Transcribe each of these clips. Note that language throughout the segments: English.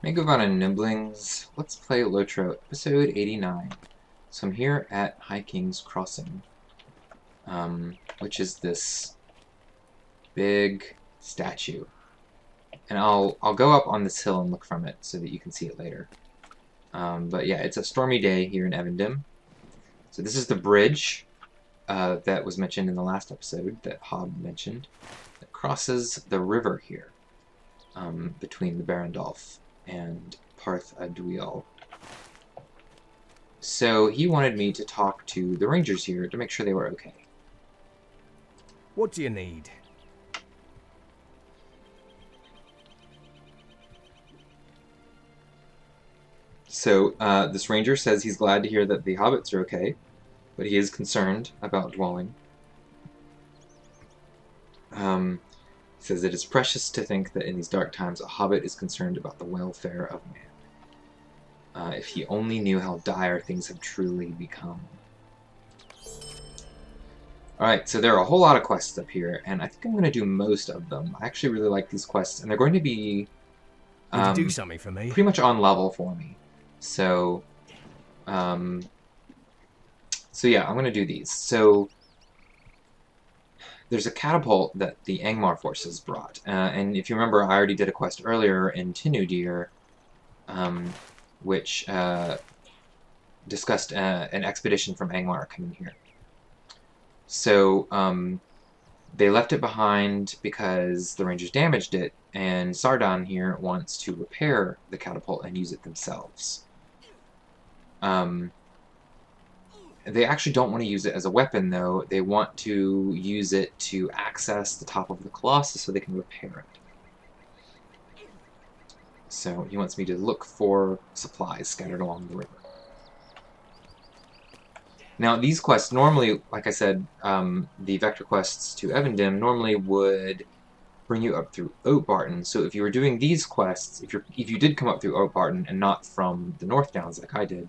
Hey, govannen niblings. Let's play LotRO, episode 89. So I'm here at High King's Crossing, which is this big statue. And I'll go up on this hill and look from it so that you can see it later. But yeah, it's a stormy day here in Evendim. So this is the bridge that was mentioned in the last episode that Hob mentioned that crosses the river here between the Barandolf and Parth Adwiel. So he wanted me to talk to the rangers here to make sure they were okay. What do you need? So this ranger says he's glad to hear that the hobbits are okay, but he is concerned about dwelling. He says it is precious to think that in these dark times a hobbit is concerned about the welfare of man. If he only knew how dire things have truly become. Alright, so there are a whole lot of quests up here, and I think I'm going to do most of them. I actually really like these quests, and they're going to be Would you do something for me? pretty much on level for me. So, yeah, I'm going to do these. So, there's a catapult that the Angmar forces brought, and if you remember, I already did a quest earlier in Tinudir, which discussed an expedition from Angmar coming here. So, they left it behind because the Rangers damaged it, and Sardan here wants to repair the catapult and use it themselves. They actually don't want to use it as a weapon, though. They want to use it to access the top of the colossus so they can repair it. So he wants me to look for supplies scattered along the river. Now, these quests normally, like I said, the vector quests to Evendim normally would bring you up through Oatbarton. So if you were doing these quests, if you did come up through Oatbarton and not from the North Downs like I did,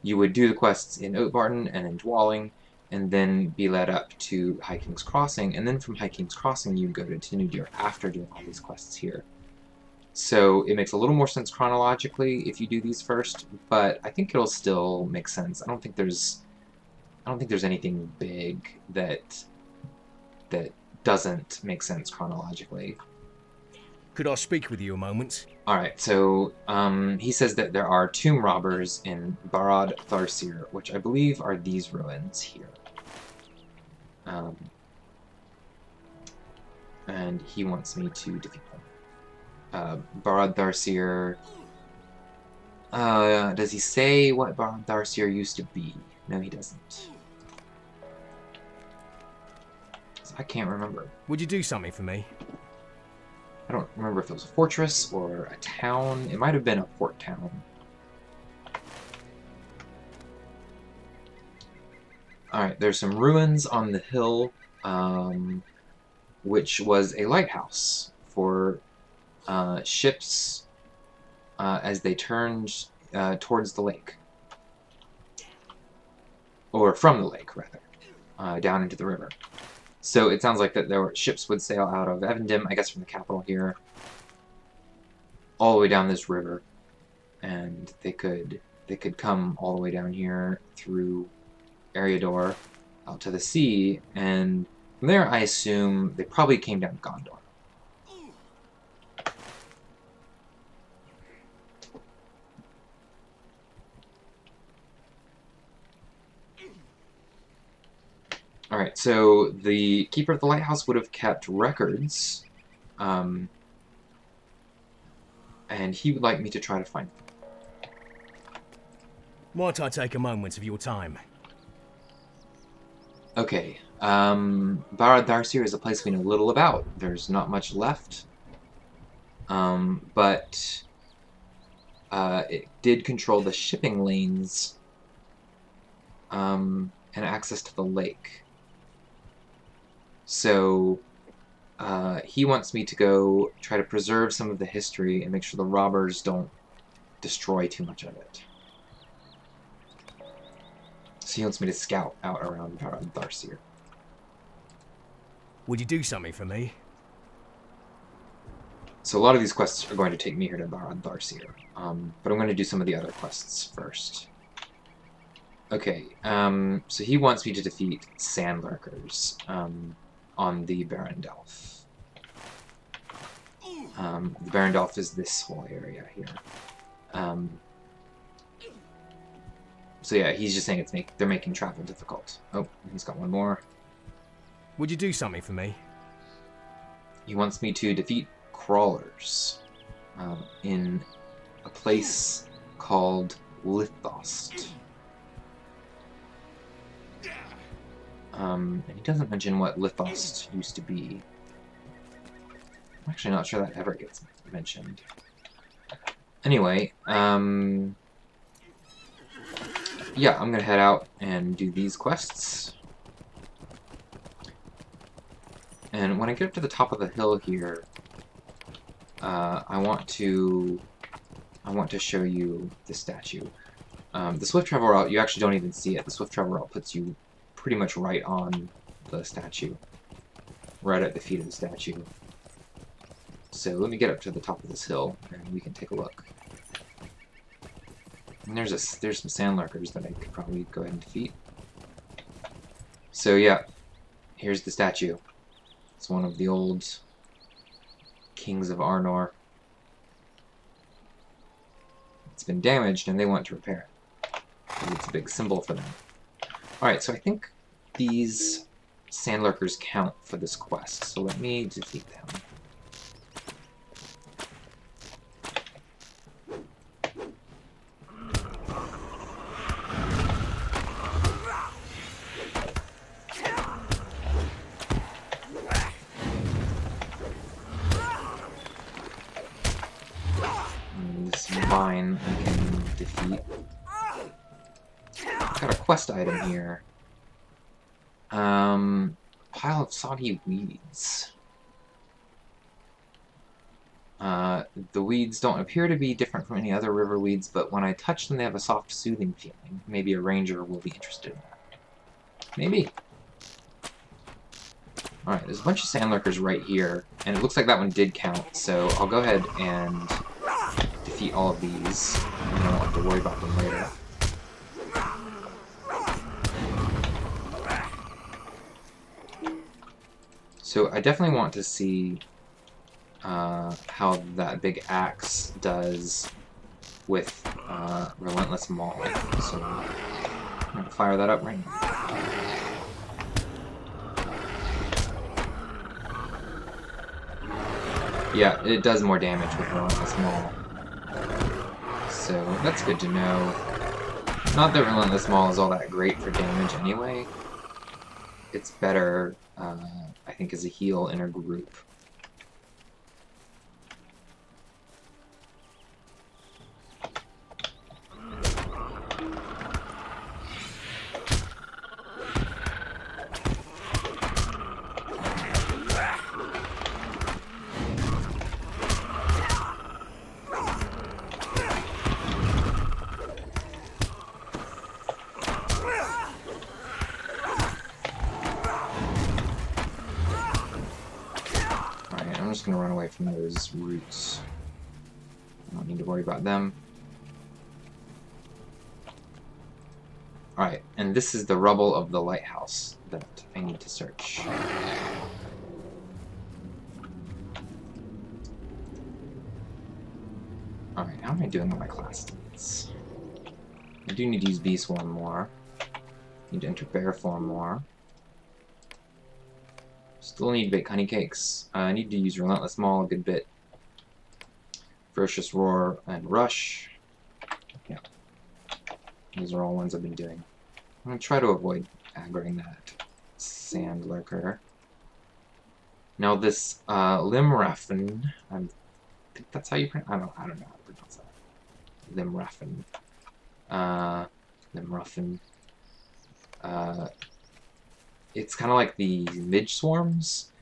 you would do the quests in Oatbarton and in Dwalling, and then be led up to High King's Crossing, and then from High King's Crossing you'd go to Tinudir after doing all these quests here. So it makes a little more sense chronologically if you do these first, but I think it'll still make sense. I don't think there's anything big that doesn't make sense chronologically. Could I speak with you a moment? Alright, so he says that there are tomb robbers in Barad Tharsir, which I believe are these ruins here. And he wants me to defeat them. Barad Tharsir... does he say what Barad Tharsir used to be? No, he doesn't. I can't remember. Would you do something for me? I don't remember if it was a fortress or a town. It might have been a port town. Alright, there's some ruins on the hill, which was a lighthouse for ships as they turned towards the lake. Or from the lake, rather. Down into the river. So it sounds like that there were ships would sail out of Evendim, I guess from the capital here, all the way down this river, and they could come all the way down here through Eriador out to the sea, and from there I assume they probably came down Gondor. Alright, so the Keeper of the Lighthouse would have kept records, and he would like me to try to find them. Might I take a moment of your time? Okay, Barad Tharsir is a place we know little about. There's not much left, but it did control the shipping lanes and access to the lake. So he wants me to go try to preserve some of the history and make sure the robbers don't destroy too much of it. So he wants me to scout out around Barad Tharsir. Would you do something for me? So a lot of these quests are going to take me here to Barad-Tharcir, but I'm going to do some of the other quests first. Okay, so he wants me to defeat sand lurkers on the Barandelf. The Barandelf is this whole area here. So yeah, he's just saying they're making travel difficult. Oh, he's got one more. Would you do something for me? He wants me to defeat crawlers in a place called Lithost. And he doesn't mention what Lithost used to be. I'm actually not sure that ever gets mentioned. Anyway, yeah, I'm gonna head out and do these quests. And when I get up to the top of the hill here, I want to show you the statue. The swift travel route, you actually don't even see it. The swift travel route puts you pretty much right on the statue, right at the feet of the statue. So let me get up to the top of this hill, and we can take a look. And there's some sand lurkers that I could probably go ahead and defeat. So yeah, here's the statue. It's one of the old kings of Arnor. It's been damaged, and they want to repair it. It's a big symbol for them. Alright, so I think these sand lurkers count for this quest, so let me defeat them. This vine I can defeat. Got a quest item here. Pile of soggy weeds. The weeds don't appear to be different from any other river weeds, but when I touch them they have a soft, soothing feeling. Maybe a ranger will be interested in that. Maybe. Alright, there's a bunch of sand lurkers right here, and it looks like that one did count, so I'll go ahead and defeat all of these, and I won't have to worry about them later. So I definitely want to see how that big axe does with Relentless Maul. So I'm going to fire that up right now. Yeah, it does more damage with Relentless Maul. So that's good to know. Not that Relentless Maul is all that great for damage anyway. It's better, I think, as a heal in a group. I'm just going to run away from those roots. I don't need to worry about them. Alright, and this is the rubble of the lighthouse that I need to search. Alright, how am I doing with my class stats? I do need to use Bee Swarm more. Need to enter Bear Form more. Still need to bake honey cakes. I need to use Relentless Maul a good bit. Ferocious Roar and Rush. Yeah. These are all ones I've been doing. I'm going to try to avoid aggroing that sand lurker. Now this Limraffen, I think that's how you pronounce. I don't know how to pronounce that. Limraffen. It's kind of like the midge swarms,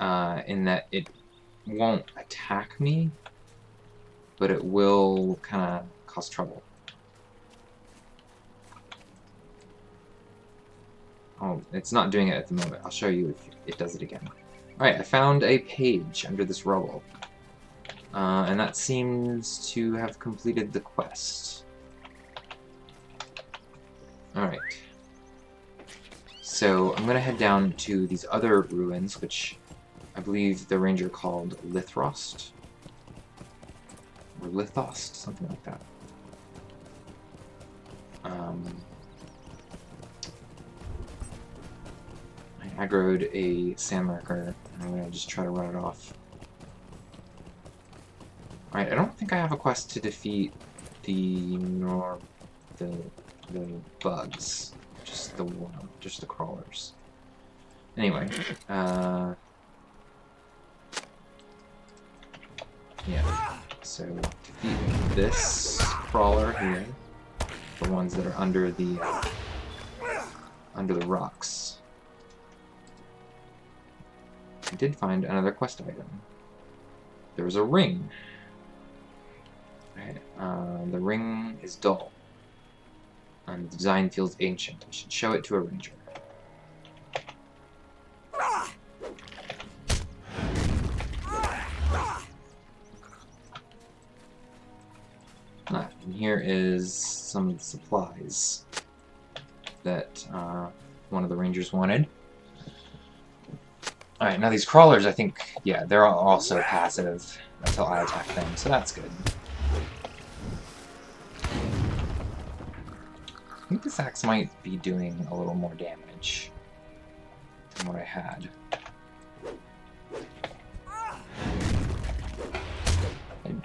in that it won't attack me, but it will kind of cause trouble. Oh, it's not doing it at the moment. I'll show you if it does it again. Alright, I found a page under this rubble. And that seems to have completed the quest. Alright. So I'm gonna head down to these other ruins, which I believe the ranger called Lithrost. Or Lithost, something like that. I aggroed a sandlurker, and I'm gonna just try to run it off. Alright, I don't think I have a quest to defeat the bugs. Just the crawlers. Anyway, yeah. So defeat this crawler here, the ones that are under the rocks. I did find another quest item. There was a ring. Right. The ring is dull, and the design feels ancient. I should show it to a ranger. And here is some of the supplies that one of the rangers wanted. Alright, now these crawlers, I think, yeah, they're also passive until I attack them, so that's good. I think this axe might be doing a little more damage than what I had. And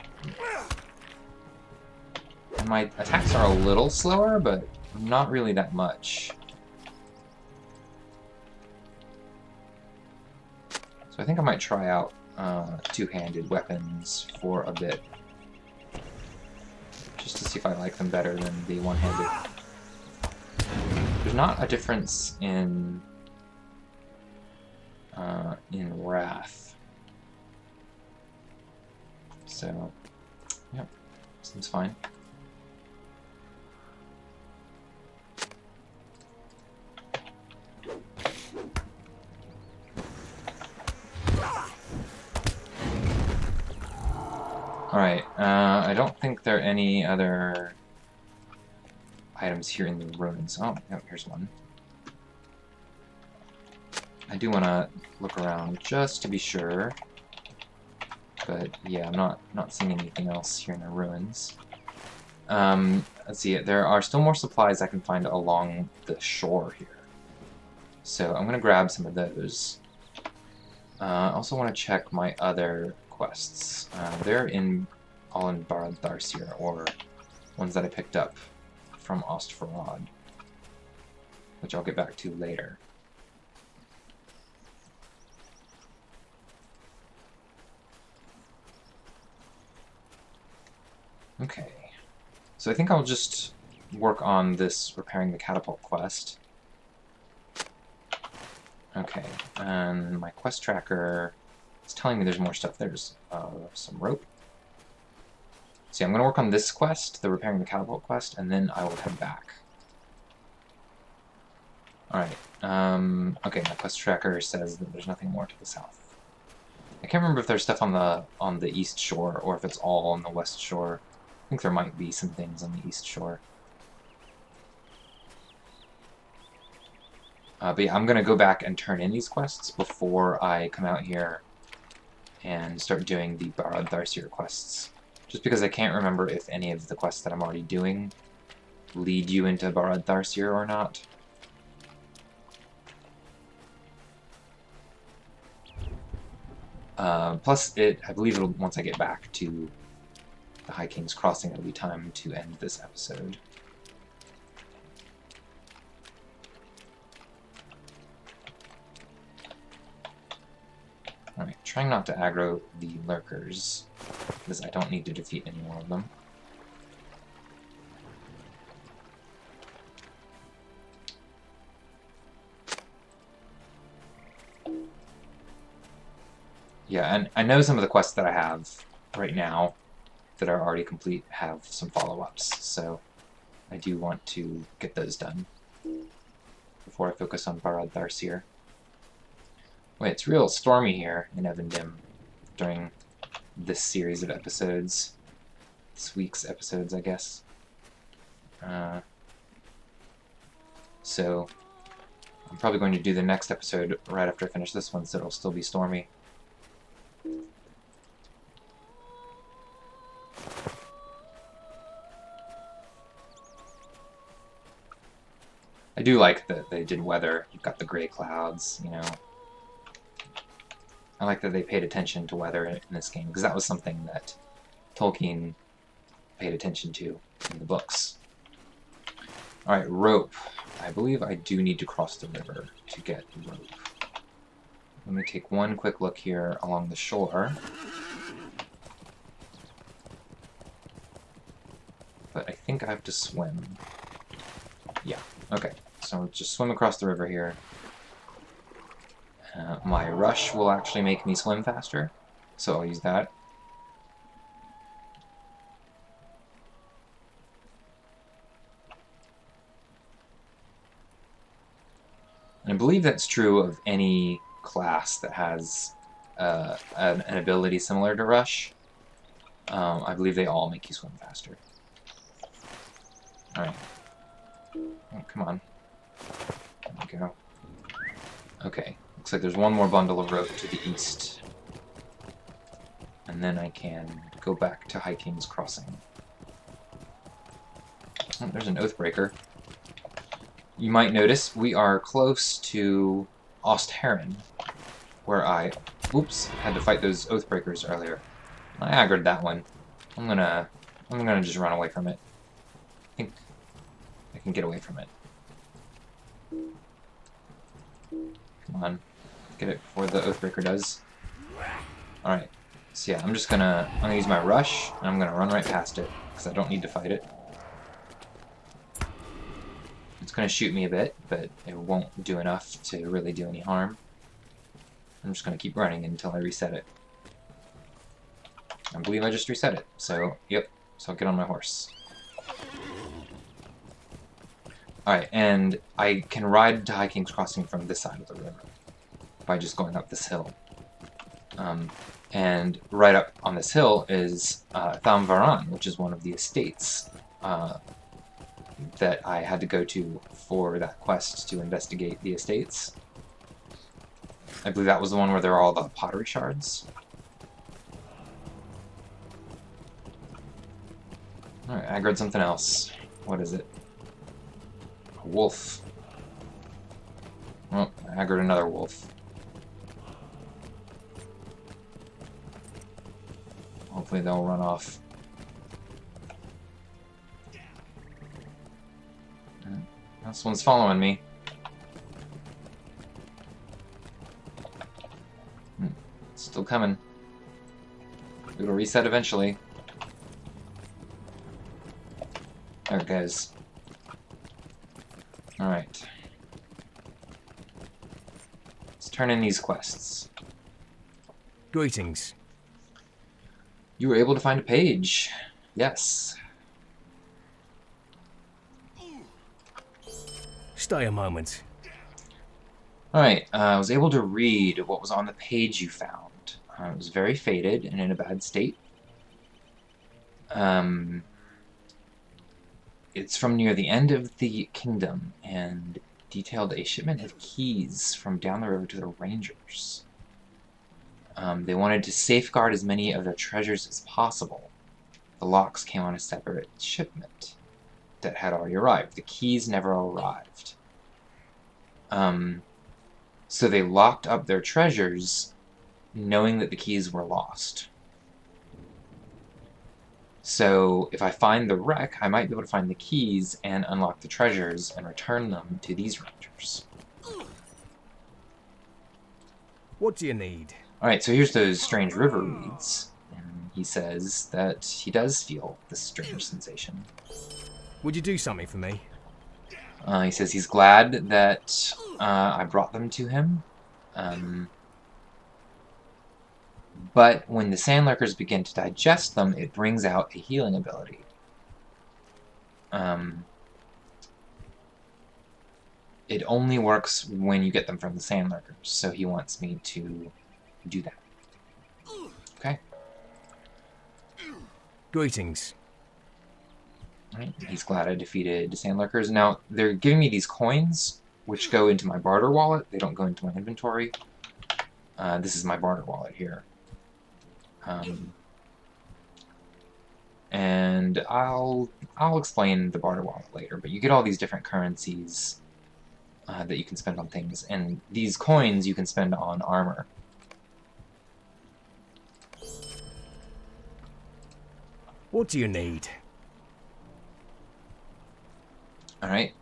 my attacks are a little slower, but not really that much. So I think I might try out two-handed weapons for a bit. Just to see if I like them better than the one-handed. There's not a difference in Wrath. So, yep, seems fine. Alright, I don't think there are any other items here in the ruins. Oh, here's one. I do want to look around just to be sure. But yeah, I'm not seeing anything else here in the ruins. Let's see, there are still more supplies I can find along the shore here. So I'm going to grab some of those. I also want to check my other quests. They're all in Barad Tharsir, or ones that I picked up from Ostfarad, which I'll get back to later. Okay, so I think I'll just work on this repairing the catapult quest. Okay, and my quest tracker is telling me there's more stuff. There's some rope. See, I'm going to work on this quest, the repairing the catapult quest, and then I will head back. Alright, okay, my quest tracker says that there's nothing more to the south. I can't remember if there's stuff on the east shore, or if it's all on the west shore. I think there might be some things on the east shore. But yeah, I'm going to go back and turn in these quests before I come out here and start doing the Barad Tharsir quests. Just because I can't remember if any of the quests that I'm already doing lead you into Barad Tharsir or not. Plus, I believe once I get back to the High King's Crossing, it'll be time to end this episode. Alright, trying not to aggro the lurkers, because I don't need to defeat any more of them. Yeah, and I know some of the quests that I have right now that are already complete have some follow-ups, so I do want to get those done before I focus on Barad Tharsir. Wait, it's real stormy here in Evendim during this series of episodes. This week's episodes, I guess. So I'm probably going to do the next episode right after I finish this one, so it'll still be stormy. I do like that they did weather. You've got the gray clouds, you know. I like that they paid attention to weather in this game, because that was something that Tolkien paid attention to in the books. Alright, rope. I believe I do need to cross the river to get rope. Let me take one quick look here along the shore. But I think I have to swim. Yeah, okay. So I'll just swim across the river here. My rush will actually make me swim faster, so I'll use that. And I believe that's true of any class that has an ability similar to rush. I believe they all make you swim faster. Alright. Oh, come on. There we go. Okay. Looks like there's one more bundle of rope to the east. And then I can go back to High King's Crossing. Oh, there's an Oathbreaker. You might notice we are close to Ostheron, where I, oops, had to fight those Oathbreakers earlier. I aggroed that one. I'm gonna just run away from it. I think I can get away from it. Come on, get it before the Oathbreaker does. All right. So yeah, I'm gonna use my rush, and I'm gonna run right past it because I don't need to fight it. It's going to shoot me a bit, but it won't do enough to really do any harm. I'm just going to keep running until I reset it. I believe I just reset it, so, yep. So I'll get on my horse. Alright, and I can ride to High King's Crossing from this side of the river by just going up this hill. And right up on this hill is Thamvaran, which is one of the estates that I had to go to for that quest to investigate the estates. I believe that was the one where there are all the pottery shards. Alright, I aggroed something else. What is it? A wolf. Oh, I aggroed another wolf. Hopefully they'll run off. This one's following me. Still coming. It'll reset eventually. There it goes. Alright. Let's turn in these quests. Greetings. You were able to find a page. Yes. Stay a moment. Alright, I was able to read what was on the page you found. It was very faded and in a bad state. It's from near the end of the kingdom and detailed a shipment of keys from down the river to the rangers. They wanted to safeguard as many of their treasures as possible. The locks came on a separate shipment that had already arrived. The keys never arrived. So they locked up their treasures knowing that the keys were lost. So if I find the wreck, I might be able to find the keys and unlock the treasures and return them to these rangers. What do you need? Alright, so here's those strange river reeds. And he says that he does feel this strange sensation. Would you do something for me? He says he's glad that I brought them to him. But when the sandlurkers begin to digest them, it brings out a healing ability. It only works when you get them from the sandlurkers, so he wants me to do that. Okay. Greetings. Right. He's glad I defeated sand lurkers. Now, they're giving me these coins, which go into my barter wallet. They don't go into my inventory. This is my barter wallet here. And I'll explain the barter wallet later, but you get all these different currencies that you can spend on things, and these coins you can spend on armor. What do you need? Alright.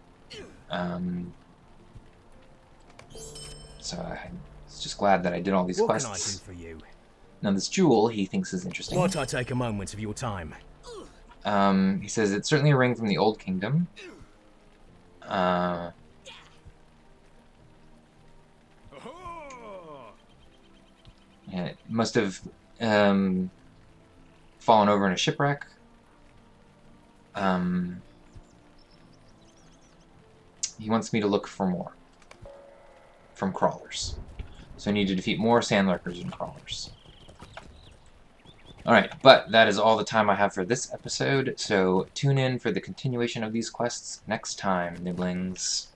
So I'm just glad that I did all these What quests. can I do for you? Now this jewel he thinks is interesting. Might I take a moment of your time? He says it's certainly a ring from the Old Kingdom. Yeah, it must have fallen over in a shipwreck. He wants me to look for more from crawlers. So I need to defeat more sand lurkers and crawlers. Alright, but that is all the time I have for this episode, so tune in for the continuation of these quests next time, niblings.